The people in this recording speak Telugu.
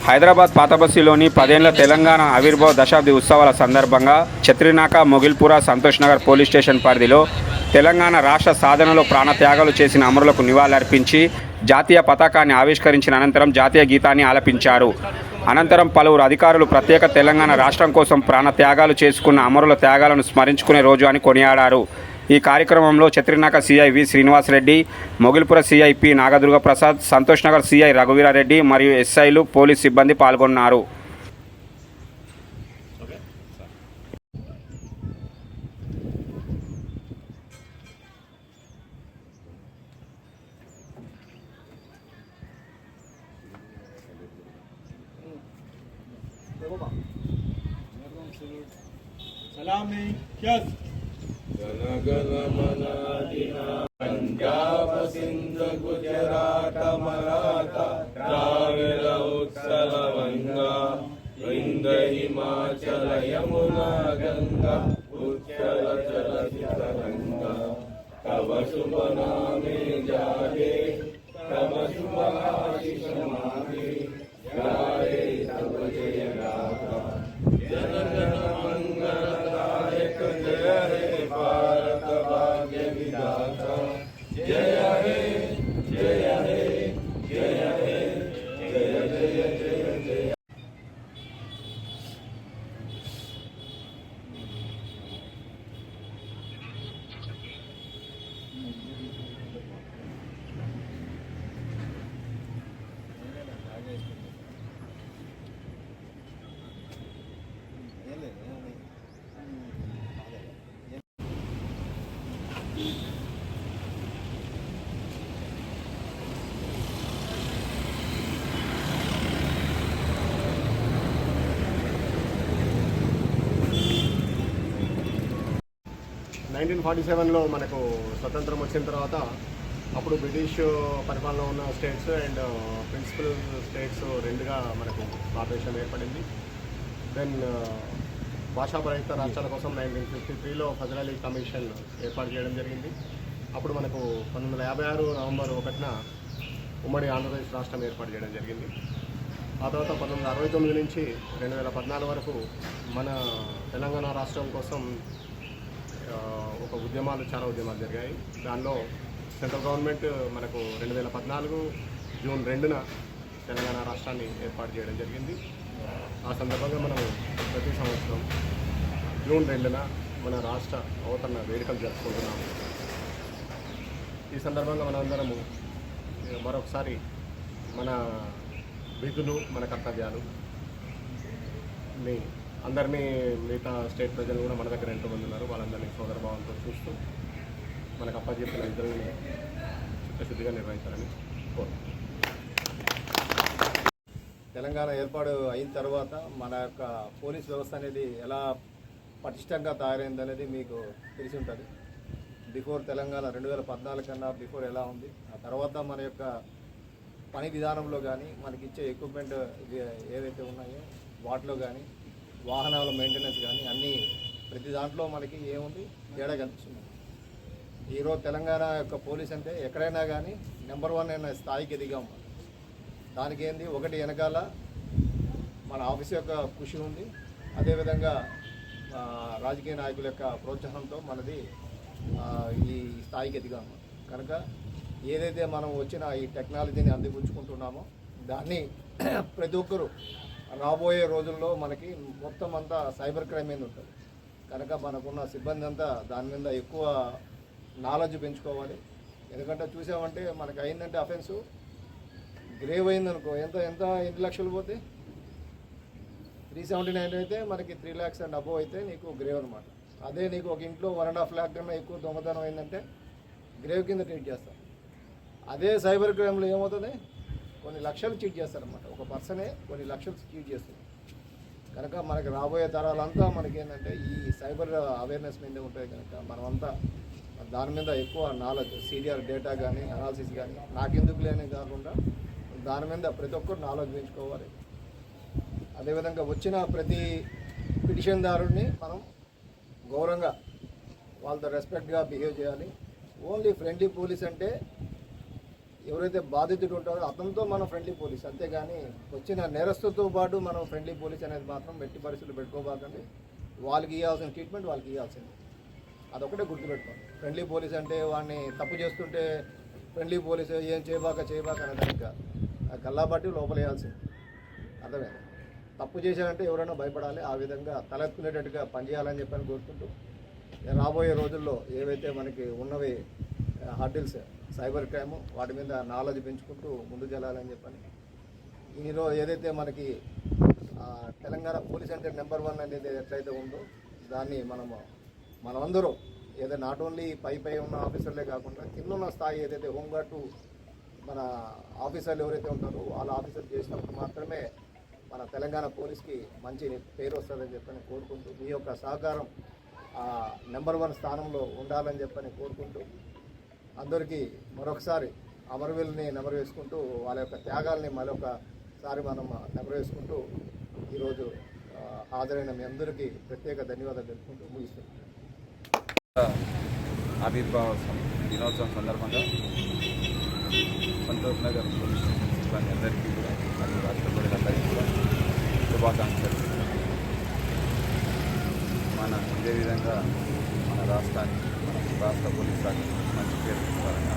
హైదరాబాద్ పాతబస్తీలోని 10 ఏళ్ల తెలంగాణ ఆవిర్భావ దశాబ్ది ఉత్సవాల సందర్భంగా ఛత్రినాక, మొగిల్పుర, సంతోష్ నగర్ పోలీస్ స్టేషన్ పరిధిలో తెలంగాణ రాష్ట్ర సాధనలో ప్రాణత్యాగాలు చేసిన అమరులకు నివాళులర్పించి జాతీయ పతాకాన్ని ఆవిష్కరించిన అనంతరం జాతీయ గీతాన్ని ఆలపించారు. అనంతరం పలువురు అధికారులు ప్రత్యేక తెలంగాణ రాష్ట్రం కోసం ప్రాణత్యాగాలు చేసుకున్న అమరుల త్యాగాలను స్మరించుకునే రోజు అని కొనియాడారు. ఈ కార్యక్రమంలో Chatrinaka CI V Srinivasa Reddy, Mogilpura CI P Nagadurga Prasad, Santosh Nagar CI Raghuveera Reddy మరియు ఎస్ఐలు, పోలీస్ సిబ్బంది పాల్గొన్నారు. सलामी यस पंजाब सिंध गुजरात मराठा द्राविड़ उत्कल गंगा विंध्य हिमाचल यमुना गंगा उच्चल चलचित गंगा तव शुभ नामे जागे तव शुभ आशीष मागे गाये तव जय गाथा जन जन मंगलदायक जय हे भारत भाग्य विधाता जय हे जय हे जय हे जय जय जय जय. లో మనకు స్వతంత్రం వచ్చిన తర్వాత అప్పుడు బ్రిటిష్ పరిపాలన ఉన్న స్టేట్స్ అండ్ ప్రిన్సిపల్ స్టేట్స్ రెండుగా మనకు భారతదేశం ఏర్పడింది. దెన్ భాషాపరహిత రాష్ట్రాల కోసం 1953లో ఫజల్ అలీ కమిషన్ ఏర్పాటు చేయడం జరిగింది. అప్పుడు మనకు 1956 నవంబర్ 1న ఉమ్మడి ఆంధ్రప్రదేశ్ రాష్ట్రం ఏర్పాటు చేయడం జరిగింది. ఆ తర్వాత 1969 నుంచి 2014 వరకు మన తెలంగాణ రాష్ట్రం కోసం చాలా ఉద్యమాలు జరిగాయి. దానిలో సెంట్రల్ గవర్నమెంట్ మనకు 2014 జూన్ 2న తెలంగాణ రాష్ట్రాన్ని ఏర్పాటు చేయడం జరిగింది. ఆ సందర్భంగా మనము ప్రతి సంవత్సరం జూన్ 2న మన రాష్ట్ర అవతరణ వేడుకలు జరుపుకుంటున్నాము. ఈ సందర్భంగా మనందరము మరొకసారి మన విధులు, మన కర్తవ్యాలు అందరినీ మిగతా స్టేట్ ప్రజలు కూడా మన దగ్గర ఎంతోమంది ఉన్నారు, వాళ్ళందరినీ సోదరభావంతో చూస్తూ మనకు అప్పచెప్పిన ఇద్దరిని చిత్తశుద్ధిగా నిర్వహించాలని కోరుతున్నాను. తెలంగాణ ఏర్పాటు అయిన తర్వాత మన యొక్క పోలీస్ వ్యవస్థ అనేది ఎలా పటిష్టంగా తయారైందనేది మీకు తెలిసి ఉంటుంది. బిఫోర్ తెలంగాణ 2014 కన్నా బిఫోర్ ఎలా ఉంది, ఆ తర్వాత మన యొక్క పని విధానంలో కానీ మనకి ఇచ్చే ఎక్విప్మెంట్ ఏవైతే ఉన్నాయో వాటిలో కానీ వాహనాల మెయింటెనెన్స్ కానీ అన్నీ ప్రతి దాంట్లో మనకి ఏముంది తేడా కనిపిస్తుంది. ఈరోజు తెలంగాణ యొక్క పోలీస్ అంటే ఎక్కడైనా కానీ నెంబర్ 1 అయిన స్థాయికి ఎదిగాం. దానికి ఏంది ఒకటి వెనకాల మన ఆఫీస్ యొక్క కృషి ఉంది, అదేవిధంగా రాజకీయ నాయకుల యొక్క ప్రోత్సాహంతో మనది ఈ స్థాయికి ఎదిగాము. కనుక ఏదైతే మనం వచ్చిన ఈ టెక్నాలజీని అందిపుచ్చుకుంటున్నామో దాన్ని ప్రతి ఒక్కరూ రాబోయే రోజుల్లో మనకి మొత్తం అంతా సైబర్ క్రైమ్ మీద ఉంటుంది. కనుక మనకున్న సిబ్బంది అంతా దాని మీద ఎక్కువ నాలెడ్జ్ పెంచుకోవాలి. ఎందుకంటే చూసామంటే మనకు అయిందంటే అఫెన్సు గ్రేవ్ అయిందనుకో ఎన్ని లక్షలు పోతే 379 అయితే మనకి 3 lakhs అండ్ అబోవ్ అయితే నీకు గ్రేవ్ అనమాట. అదే నీకు ఒక ఇంట్లో 1.5 lakh కన్నా ఎక్కువ దొంగతనం అయిందంటే గ్రేవ్ కింద ట్రీట్ చేస్తాం. అదే సైబర్ క్రైమ్లో ఏమవుతుంది, కొన్ని లక్షలు చీట్ చేస్తారన్నమాట. ఒక పర్సనే కొన్ని లక్షలు చీట్ చేస్తుంది. కనుక మనకి రాబోయే తరాలంతా మనకి ఏంటంటే ఈ సైబర్ అవేర్నెస్ మీదే ఉంటుంది. కనుక మనమంతా దాని మీద ఎక్కువ నాలెడ్జ్, సీరియర్ డేటా కానీ అనాలిసిస్ కానీ నాకెందుకు లేని కాకుండా దాని మీద ప్రతి ఒక్కరు నాలెడ్జ్ పెంచుకోవాలి. అదేవిధంగా వచ్చిన ప్రతి పిటిషన్దారుడిని మనం గౌరవంగా వాళ్ళతో రెస్పెక్ట్గా బిహేవ్ చేయాలి. ఓన్లీ ఫ్రెండ్లీ పోలీస్ అంటే ఎవరైతే బాధితుడు ఉంటారో అతనితో మనం ఫ్రెండ్లీ పోలీస్, అంతేగాని వచ్చిన నేరస్తుతో పాటు మనం ఫ్రెండ్లీ పోలీస్ అనేది మాత్రం ఎట్టి పరిస్థితులు పెట్టుకోబాకండి. వాళ్ళకి ఇవ్వాల్సిన ట్రీట్మెంట్ వాళ్ళకి ఇవ్వాల్సింది, అదొకటే గుర్తుపెట్టుకోండి. ఫ్రెండ్లీ పోలీస్ అంటే వాడిని తప్పు చేస్తుంటే ఫ్రెండ్లీ పోలీసు ఏం చేయబాక అనేదానికి కాదు, గల్లాబట్టి లోపల వేయాల్సింది. అర్థమైంది? తప్పు చేశారంటే ఎవరైనా భయపడాలి, ఆ విధంగా తలెత్తుకునేటట్టుగా పనిచేయాలని చెప్పని కోరుకుంటూ రాబోయే రోజుల్లో ఏవైతే మనకి ఉన్నవి హర్డిల్స్ సైబర్ క్రైమ్ వాటి మీద నాలెడ్జ్ పెంచుకుంటూ ముందుకెళ్ళాలని చెప్పని ఈరోజు ఏదైతే మనకి తెలంగాణ పోలీస్ అంటే నెంబర్ 1 అనేది ఎట్లయితే ఉందో దాన్ని మనమందరూ ఏదో నాట్ ఓన్లీ పై ఉన్న ఆఫీసర్లే కాకుండా కింద ఉన్న స్థాయి ఏదైతే హోంగార్డు మన ఆఫీసర్లు ఎవరైతే ఉంటారో వాళ్ళ ఆఫీసర్లు చేసినప్పుడు మాత్రమే మన తెలంగాణ పోలీస్కి మంచి పేరు వస్తుందని చెప్పని కోరుకుంటూ మీ యొక్క సహకారం నెంబర్ 1 స్థానంలో ఉండాలని చెప్పని కోరుకుంటూ అందరికీ మరొకసారి అమరవీరుని నెమరు వేసుకుంటూ వాళ్ళ యొక్క త్యాగాల్ని మరొకసారి మనం నెమరు వేసుకుంటూ ఈరోజు హాజరైన మీ అందరికీ ప్రత్యేక ధన్యవాదాలు తెలుపుకుంటూ ముగిస్తున్నాం. ఆవిర్భావ దినోత్సవం సందర్భంగా సంతోష్ నగర్ పోలీస్ స్టేషన్ సిబ్బంది అందరికీ కూడా మరియు రాష్ట్ర ప్రజలందరికీ కూడా శుభాకాంక్షలు. ఇదే విధంగా మన రాష్ట్రానికి మన రాష్ట్ర పోలీస్ శాఖ మంచి పేరు తీసుకోవాలని